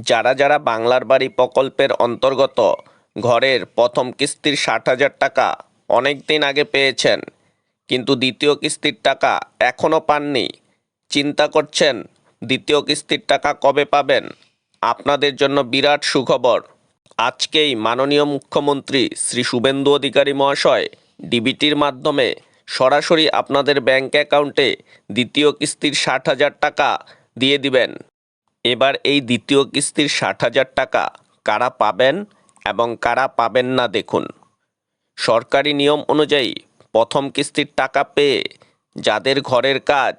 যারা যারা বাংলার বাড়ি প্রকল্পের অন্তর্গত ঘরের প্রথম কিস্তির 60,000 টাকা অনেক দিন আগে পেয়েছেন, কিন্তু দ্বিতীয় কিস্তির টাকা এখনও পাননি, চিন্তা করছেন দ্বিতীয় কিস্তির টাকা কবে পাবেন, আপনাদের জন্য বিরাট সুখবর। আজকেই মাননীয় মুখ্যমন্ত্রী শ্রী শুভেন্দু অধিকারী মহাশয় ডিবিটির মাধ্যমে সরাসরি আপনাদের ব্যাংক অ্যাকাউন্টে দ্বিতীয় কিস্তির 60,000 টাকা দিয়ে দিবেন। এবার এই দ্বিতীয় কিস্তির 60,000 টাকা কারা পাবেন এবং কারা পাবেন না দেখুন। সরকারি নিয়ম অনুযায়ী প্রথম কিস্তির টাকা পেয়ে যাদের ঘরের কাজ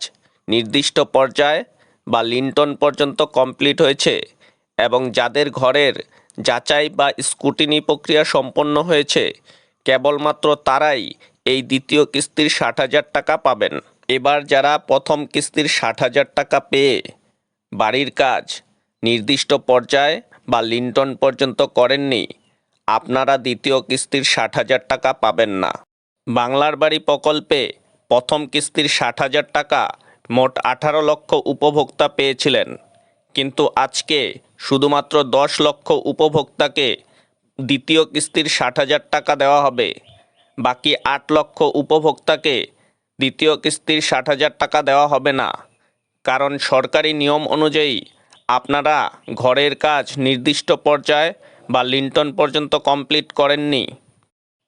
নির্দিষ্ট পর্যায়ে বা লিন্টন পর্যন্ত কমপ্লিট হয়েছে এবং যাদের ঘরের যাচাই বা স্ক্রুটিনি প্রক্রিয়া সম্পন্ন হয়েছে, কেবলমাত্র তারাই এই দ্বিতীয় কিস্তির 60,000 টাকা পাবেন। এবার যারা প্রথম কিস্তির 60,000 টাকা পেয়ে বাড়ির কাজ নির্দিষ্ট পর্যায়ে বা লিন্টন পর্যন্ত করেননি, আপনারা দ্বিতীয় কিস্তির 60,000 টাকা পাবেন না। বাংলার বাড়ি প্রকল্পে প্রথম কিস্তির 60,000 টাকা মোট 18 লক্ষ উপভোক্তা পেয়েছিলেন, কিন্তু আজকে শুধুমাত্র 10 লক্ষ উপভোক্তাকে দ্বিতীয় কিস্তির 60,000 টাকা দেওয়া হবে। বাকি 8 লক্ষ উপভোক্তাকে দ্বিতীয় কিস্তির 60,000 টাকা দেওয়া হবে না, কারণ সরকারি নিয়ম অনুযায়ী আপনারা ঘরের কাজ নির্দিষ্ট পর্যায়ে বা লিন্টন পর্যন্ত কমপ্লিট করেননি,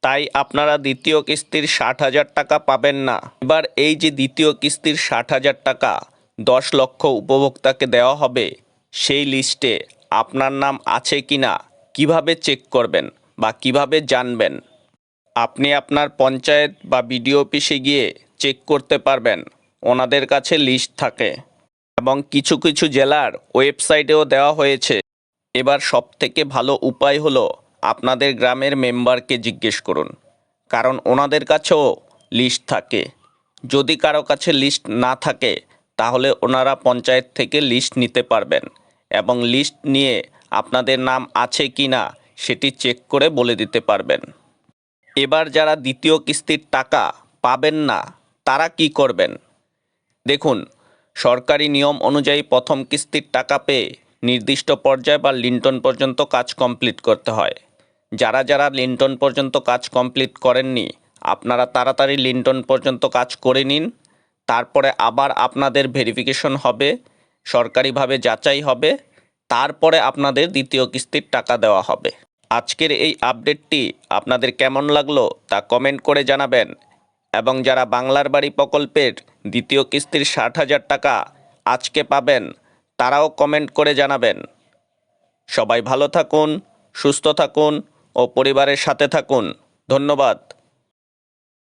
তাই আপনারা দ্বিতীয় কিস্তির 60,000 টাকা পাবেন না। এবার এই যে দ্বিতীয় কিস্তির 60,000 টাকা 10 লক্ষ উপভোক্তাকে দেওয়া হবে, সেই লিস্টে আপনার নাম আছে কি না কীভাবে চেক করবেন বা কিভাবে জানবেন? আপনি আপনার পঞ্চায়েত বা বিডিও অফিসে গিয়ে চেক করতে পারবেন, ওনাদের কাছে লিস্ট থাকে এবং কিছু কিছু জেলার ওয়েবসাইটেও দেওয়া হয়েছে। এবার সবথেকে ভালো উপায় হলো আপনাদের গ্রামের মেম্বারকে জিজ্ঞেস করুন, কারণ ওনাদের কাছেও লিস্ট থাকে। যদি কারো কাছে লিস্ট না থাকে তাহলে ওনারা পঞ্চায়েত থেকে লিস্ট নিতে পারবেন এবং লিস্ট নিয়ে আপনাদের নাম আছে কি না সেটি চেক করে বলে দিতে পারবেন। এবার যারা দ্বিতীয় কিস্তির টাকা পাবেন না তারা কি করবেন দেখুন। সরকারি নিয়ম অনুযায়ী প্রথম কিস্তির টাকা পেয়ে নির্দিষ্ট পর্যায়ে বা লিন্টন পর্যন্ত কাজ কমপ্লিট করতে হয়। যারা যারা লিন্টন পর্যন্ত কাজ কমপ্লিট করেননি, আপনারা তাড়াতাড়ি লিন্টন পর্যন্ত কাজ করে নিন। তারপরে আবার আপনাদের ভেরিফিকেশন হবে, সরকারিভাবে যাচাই হবে, তারপরে আপনাদের দ্বিতীয় কিস্তির টাকা দেওয়া হবে। আজকের এই আপডেটটি আপনাদের কেমন লাগলো তা কমেন্ট করে জানাবেন এবং যারা বাংলার বাড়ি প্রকল্পের দ্বিতীয় কিস্তির 60,000 টাকা আজকে পাবেন তারাও কমেন্ট করে জানাবেন। সবাই ভালো থাকুন, সুস্থ থাকুন ও পরিবারের সাথে থাকুন। ধন্যবাদ।